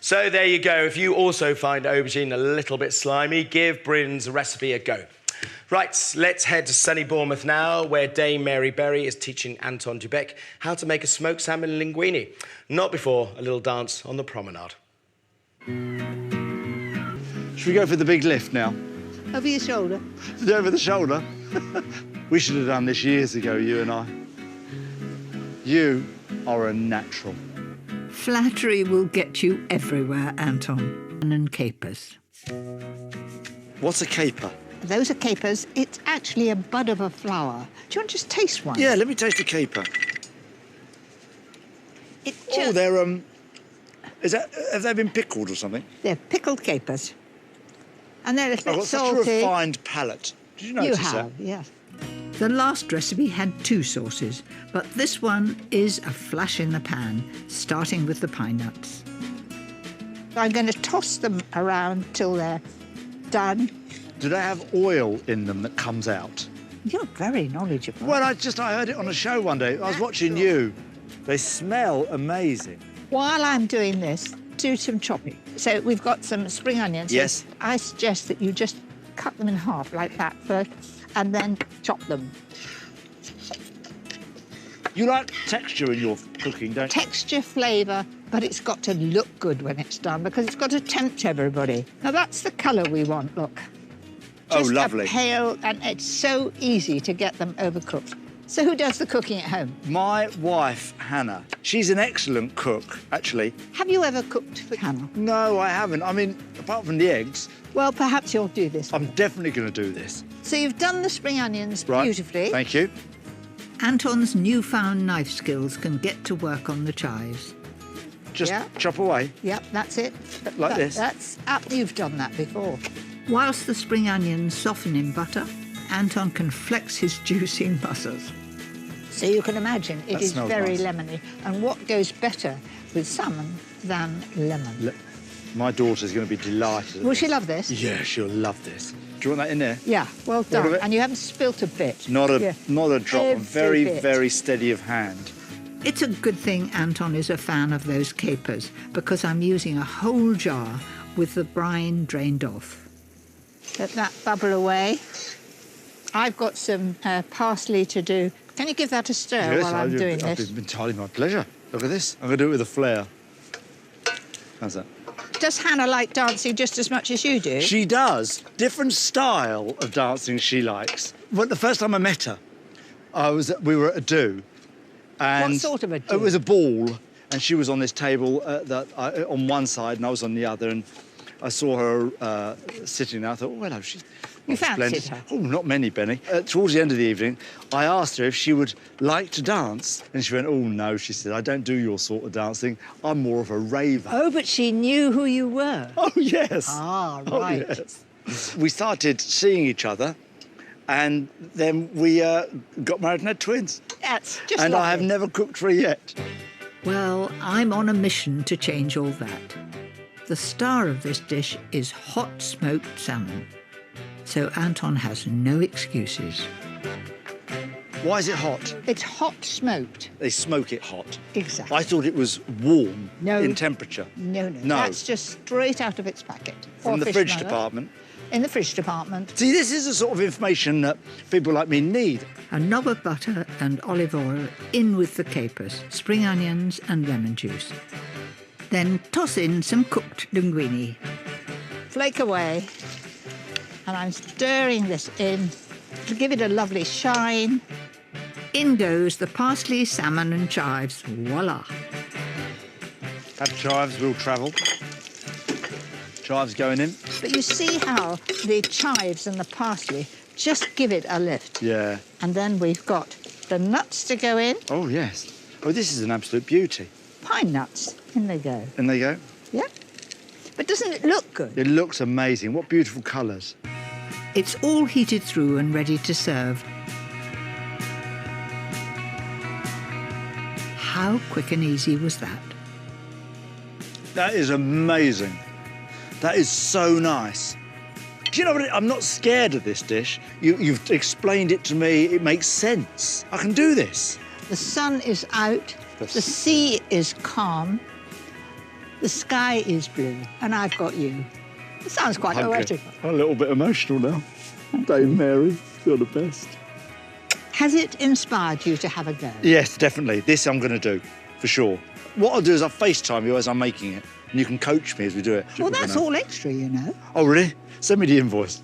So there you go. If you also find aubergine a little bit slimy, give Bryn's recipe a go. Right, let's head to sunny Bournemouth now, where Dame Mary Berry is teaching Anton Dubek how to make a smoked salmon linguine. Not before a little dance on the promenade. Should we go for the big lift now? Over your shoulder. Over the shoulder? We should have done this years ago, you and I. You are a natural. Flattery will get you everywhere, Anton. And capers. What's a caper? Those are capers. It's actually a bud of a flower. Do you want to just taste one? Yeah, let me taste a caper. Oh, they're, have they been pickled or something? They're pickled capers. And they're a little bit salty. I've got such a refined palate. Did you notice that? You have, yes. The last recipe had 2 sauces, but this one is a flash in the pan, starting with the pine nuts. I'm going to toss them around till they're done. Do they have oil in them that comes out? You're very knowledgeable. Well, I heard it on a show one day. I was watching you. They smell amazing. While I'm doing this, do some chopping. So we've got some spring onions. Yes. I suggest that you just cut them in half like that first, and then chop them. You like texture in your cooking, don't you? Texture, flavour, but it's got to look good when it's done because it's got to tempt everybody. Now, that's the colour we want, look. Just lovely. A pale, and it's so easy to get them overcooked. So who does the cooking at home? My wife, Hannah. She's an excellent cook, actually. Have you ever cooked for Hannah? No, I haven't. I mean, apart from the eggs. Well, perhaps you'll do this. I'm definitely going to do this. So you've done the spring onions beautifully. Thank you. Anton's newfound knife skills can get to work on the chives. Just chop away. Yep, that's it. Like this? That's up. You've done that before. Whilst the spring onions soften in butter, Anton can flex his juicy muscles. So you can imagine it is very nice. lemony. And what goes better with salmon than lemon? My daughter's going to be delighted. Will she love this? Yeah, she'll love this. Do you want that in there? Yeah, well done. And you haven't spilt a bit. Not a drop. I'm very, bit. very steady of hand. It's a good thing Anton is a fan of those capers, because I'm using a whole jar with the brine drained off. Let that bubble away. I've got some parsley to do. Can you give that a stir while I'm doing this? It's entirely my pleasure. Look at this. I'm going to do it with a flair. How's that? Does Hannah like dancing just as much as you do? She does. Different style of dancing she likes. But the first time I met her, we were at a do. And what sort of a do? It was a ball, and she was on this table on one side, and I was on the other, and I saw her sitting there. I thought, oh, hello, she's... You fancied her? Oh, not many, Benny. Towards the end of the evening, I asked her if she would like to dance. And she went, oh, no, she said, I don't do your sort of dancing. I'm more of a raver. Oh, but she knew who you were. Oh, yes. Ah, right. Oh, yes. We started seeing each other, and then we got married and had twins. That's just And lovely. I have never cooked for her yet. Well, I'm on a mission to change all that. The star of this dish is hot smoked salmon. So Anton has no excuses. Why is it hot? It's hot smoked. They smoke it hot. Exactly. I thought it was warm in temperature. No. That's just straight out of its packet. From the fridge department. In the fridge department. See, this is the sort of information that people like me need. A knob of butter and olive oil in with the capers, spring onions and lemon juice. Then toss in some cooked linguine. Flake away. And I'm stirring this in to give it a lovely shine. In goes the parsley, salmon and chives. Voila! Have chives, will travel. Chives going in. But you see how the chives and the parsley just give it a lift. Yeah. And then we've got the nuts to go in. Oh, yes. Oh, this is an absolute beauty. Pine nuts. In they go. In they go. Yeah. But doesn't it look good? It looks amazing. What beautiful colours. It's all heated through and ready to serve. How quick and easy was that? That is amazing. That is so nice. Do you know what? I'm not scared of this dish. You've explained it to me. It makes sense. I can do this. The sun is out. The sea is calm. The sky is blue, and I've got you. It sounds quite poetic. I'm a little bit emotional now. Dame Mary, you're the best. Has it inspired you to have a go? Yes, definitely. This I'm going to do, for sure. What I'll do is I'll FaceTime you as I'm making it, and you can coach me as we do it. Well, that's all extra, you know. Oh, really? Send me the invoice.